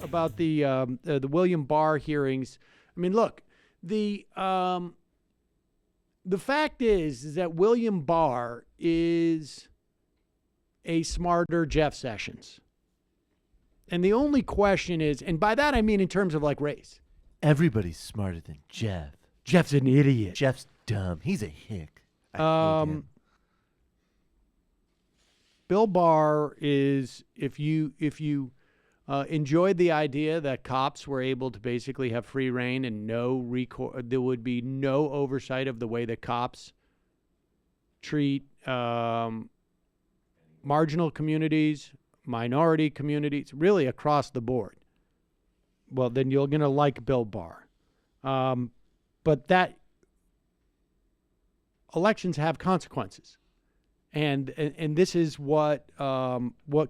about the William Barr hearings. I mean, look, the fact is that William Barr is a smarter Jeff Sessions. And the only question is, and by that I mean in terms of like race. Everybody's smarter than Jeff. Jeff's an idiot. Jeff's dumb. He's a hick. I hate him. Bill Barr is, if you enjoyed the idea that cops were able to basically have free reign and there would be no oversight of the way that cops treat marginal communities, minority communities, really across the board, well, then you're going to like Bill Barr. But that elections have consequences. And this is what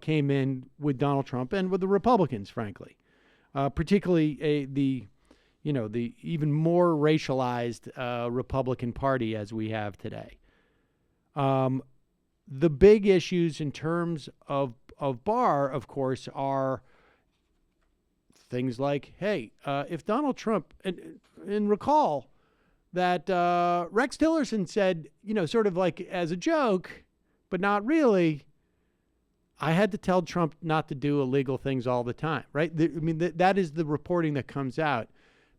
came in with Donald Trump and with the Republicans, frankly, particularly the even more racialized Republican Party as we have today. The big issues in terms of Barr, of course, are things like, hey, if Donald Trump and recall that Rex Tillerson said, sort of like as a joke, but not really, I had to tell Trump not to do illegal things all the time, right? That is the reporting that comes out.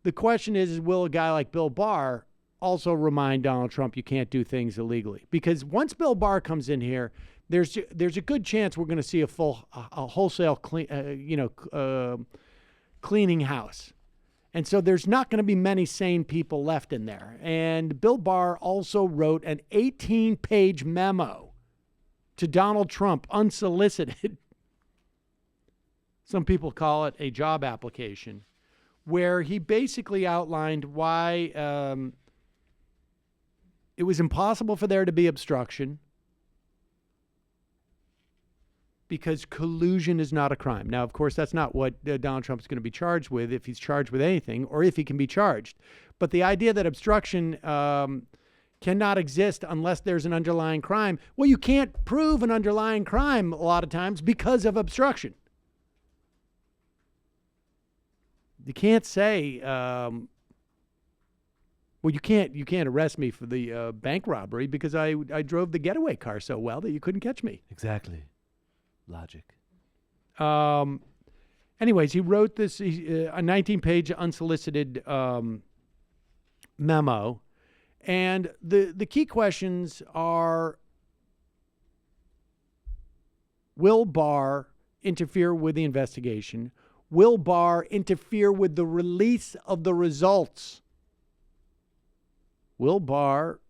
The question is will a guy like Bill Barr also remind Donald Trump you can't do things illegally? Because once Bill Barr comes in here, there's a good chance we're going to see a wholesale cleaning house. And so there's not going to be many sane people left in there. And Bill Barr also wrote an 18-page memo to Donald Trump, unsolicited. Some people call it a job application, where he basically outlined why it was impossible for there to be obstruction because collusion is not a crime. Now, of course, that's not what Donald Trump is going to be charged with, if he's charged with anything, or if he can be charged. But the idea that obstruction cannot exist unless there's an underlying crime. Well, you can't prove an underlying crime a lot of times because of obstruction. You can't say, well, you can't arrest me for the bank robbery because I drove the getaway car so well that you couldn't catch me. Exactly. Logic. Anyways, he wrote this, a 19-page unsolicited memo. And the key questions are, will Barr interfere with the investigation? Will Barr interfere with the release of the results? Will Barr,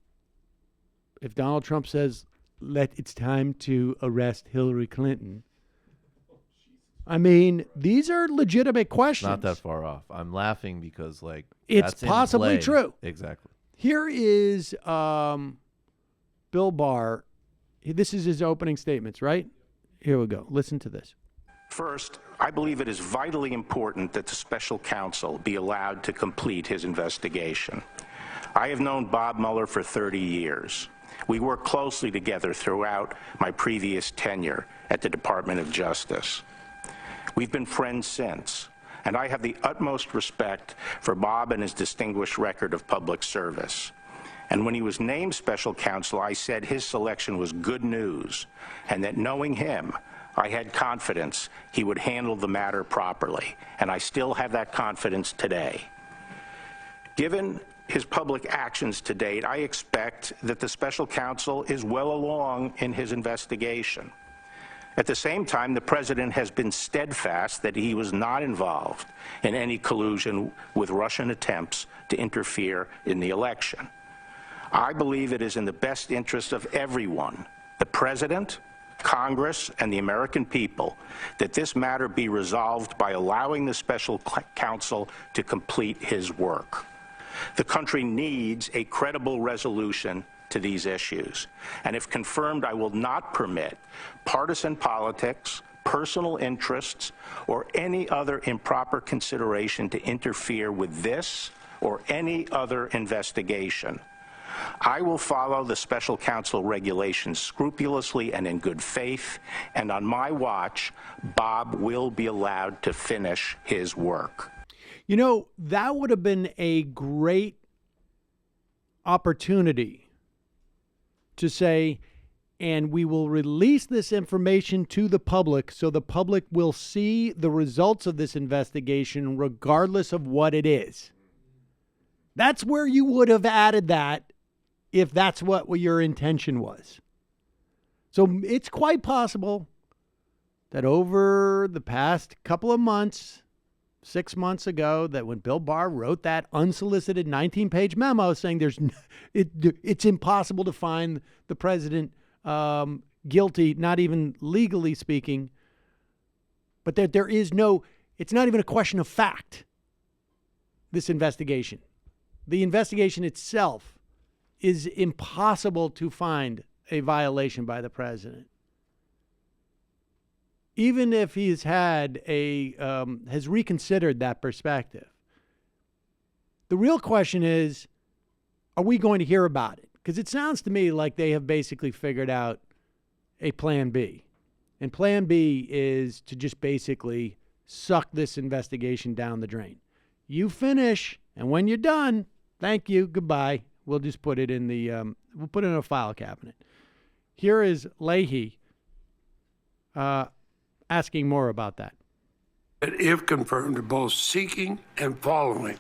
if Donald Trump says, it's time to arrest Hillary Clinton? I mean, these are legitimate questions. Not that far off. I'm laughing because, it's that's possibly true. Exactly. Here is Bill Barr. This is his opening statements, right? Here we go. Listen to this. First, I believe it is vitally important that the special counsel be allowed to complete his investigation. I have known Bob Mueller for 30 years. We worked closely together throughout my previous tenure at the Department of Justice. We've been friends since, and I have the utmost respect for Bob and his distinguished record of public service. And when he was named special counsel, I said his selection was good news, and that knowing him, I had confidence he would handle the matter properly, and I still have that confidence today. Given his public actions to date, I expect that the special counsel is well along in his investigation. At the same time, the president has been steadfast that he was not involved in any collusion with Russian attempts to interfere in the election. I believe it is in the best interest of everyone, the president, Congress, and the American people, that this matter be resolved by allowing the special counsel to complete his work. The country needs a credible resolution to these issues. And if confirmed, I will not permit partisan politics, personal interests, or any other improper consideration to interfere with this or any other investigation. I will follow the special counsel regulations scrupulously and in good faith, and on my watch, Bob will be allowed to finish his work. You know, that would have been a great opportunity to say, and we will release this information to the public so the public will see the results of this investigation regardless of what it is. That's where you would have added that if that's what your intention was. So it's quite possible that over the past couple of months, 6 months ago, that when Bill Barr wrote that unsolicited 19-page memo saying it's impossible to find the president guilty, not even legally speaking, but that there is no, it's not even a question of fact, this investigation. The investigation itself is impossible to find a violation by the president. Even if he's had has reconsidered that perspective. The real question is, are we going to hear about it? Because it sounds to me like they have basically figured out a plan B. And plan B is to just basically suck this investigation down the drain. You finish, and when you're done, thank you, goodbye. We'll just put it in we'll put it in a file cabinet. Here is Leahy asking more about that. If confirmed, are both seeking and following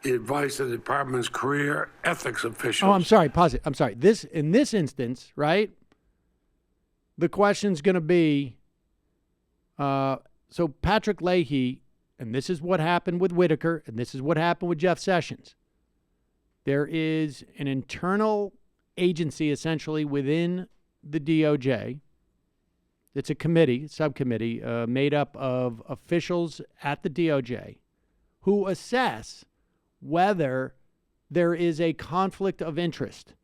the advice of the department's career ethics officials. Oh, I'm sorry. Pause it. I'm sorry. In this instance, right? The question's going to be, so Patrick Leahy, and this is what happened with Whitaker, and this is what happened with Jeff Sessions. There is an internal agency, essentially, within the DOJ. It's a committee, subcommittee, made up of officials at the DOJ who assess whether there is a conflict of interest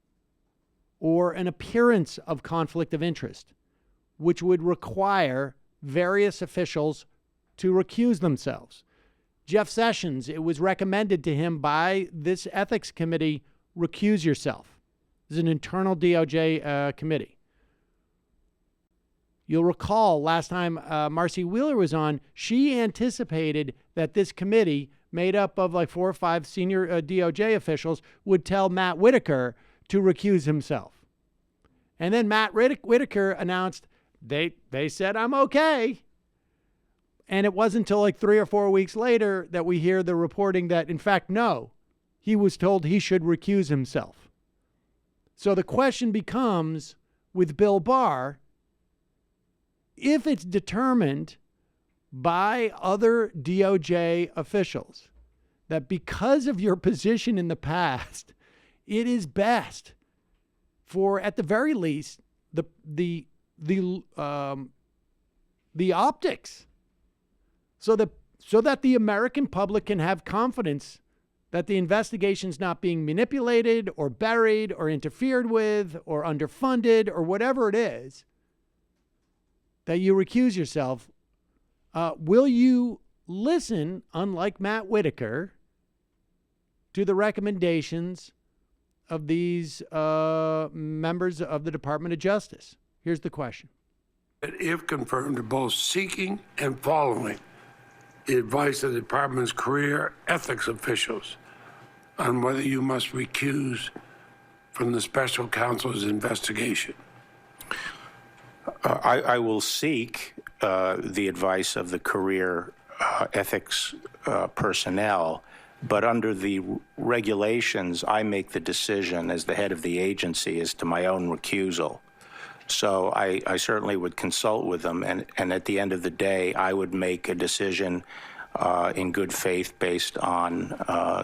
or an appearance of conflict of interest, which would require various officials to recuse themselves. Jeff Sessions, it was recommended to him by this ethics committee, recuse yourself. This is an internal DOJ committee. You'll recall last time Marcy Wheeler was on, she anticipated that this committee, made up of like 4 or 5 senior DOJ officials, would tell Matt Whitaker to recuse himself. And then Matt Whitaker announced, they said, I'm okay. And it wasn't until like 3 or 4 weeks later that we hear the reporting that, in fact, no, he was told he should recuse himself. So the question becomes, with Bill Barr, if it's determined by other DOJ officials that because of your position in the past, it is best for, at the very least, the optics, so that the American public can have confidence that the investigation's not being manipulated or buried or interfered with or underfunded or whatever it is, that you recuse yourself. Will you listen, unlike Matt Whitaker, to the recommendations of these members of the Department of Justice? Here's the question. If confirmed, are both seeking and following the advice of the department's career ethics officials on whether you must recuse from the special counsel's investigation. I will seek the advice of the career ethics personnel, but under the regulations, I make the decision as the head of the agency as to my own recusal. So I certainly would consult with them, and at the end of the day, I would make a decision in good faith based on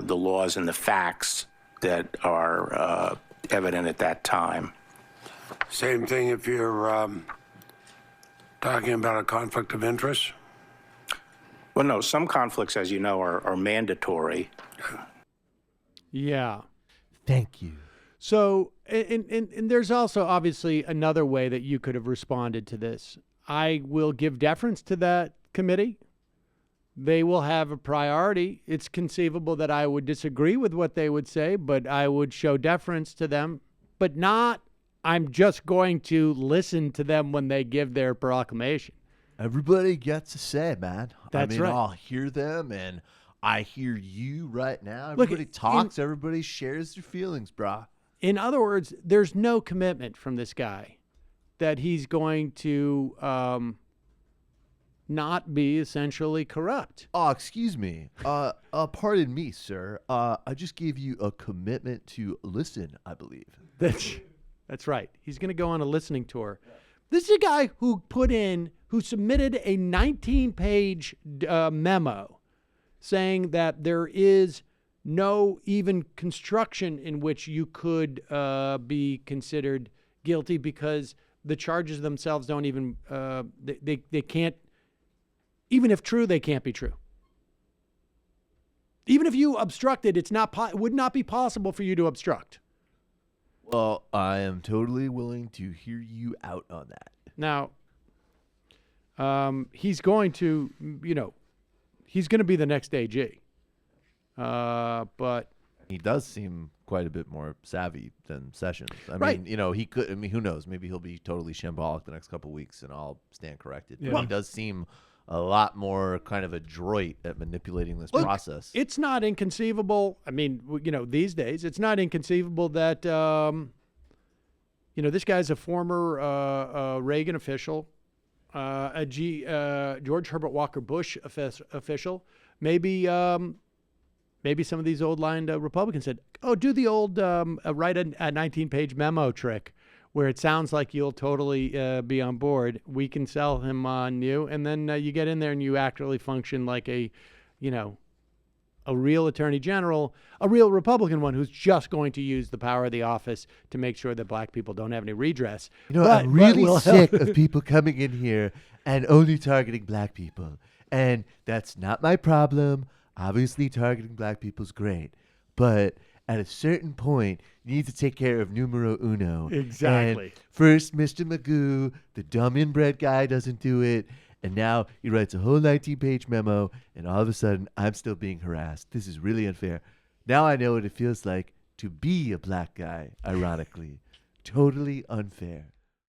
the laws and the facts that are evident at that time. Same thing if you're talking about a conflict of interest? Well, no, some conflicts, as you know, are mandatory. Yeah. Thank you. So, and there's also obviously another way that you could have responded to this. I will give deference to that committee. they will have a priority. It's conceivable that I would disagree with what they would say, but I would show deference to them, but not I'm just going to listen to them when they give their proclamation. Everybody gets a say, man. That's right. I'll hear them, and I hear you right now. Look, Everybody talks. Everybody shares their feelings, brah. In other words, there's no commitment from this guy that he's going to not be essentially corrupt. Oh, excuse me. Pardon me, sir. I just gave you a commitment to listen, I believe. That's right. He's going to go on a listening tour. This is a guy who submitted a 19-page memo saying that there is no even construction in which you could be considered guilty because the charges themselves don't even, they can't, even if true, they can't be true. Even if you obstructed, it would not be possible for you to obstruct. Well, I am totally willing to hear you out on that. Now, he's going to, he's going to be the next AG. But he does seem quite a bit more savvy than Sessions. I Right. mean, he could. I mean, who knows? Maybe he'll be totally shambolic the next couple of weeks, and I'll stand corrected. Yeah. But he does seem a lot more kind of adroit at manipulating this process. it's not inconceivable. I mean, these days, it's not inconceivable that, this guy's a former Reagan official, George Herbert Walker Bush official. Maybe some of these old-line Republicans said, "Oh, do the old write a 19-page memo trick, where it sounds like you'll totally be on board. We can sell him on you, and then you get in there and you actually function like a real attorney general, a real Republican one who's just going to use the power of the office to make sure that black people don't have any redress." I'm really sick of people coming in here and only targeting black people, and that's not my problem. Obviously, targeting black people's great, but at a certain point, you need to take care of numero uno. Exactly. And first, Mr. Magoo, the dumb inbred guy, doesn't do it, and now he writes a whole 19-page memo, and all of a sudden, I'm still being harassed. This is really unfair. Now I know what it feels like to be a black guy, ironically. Totally unfair.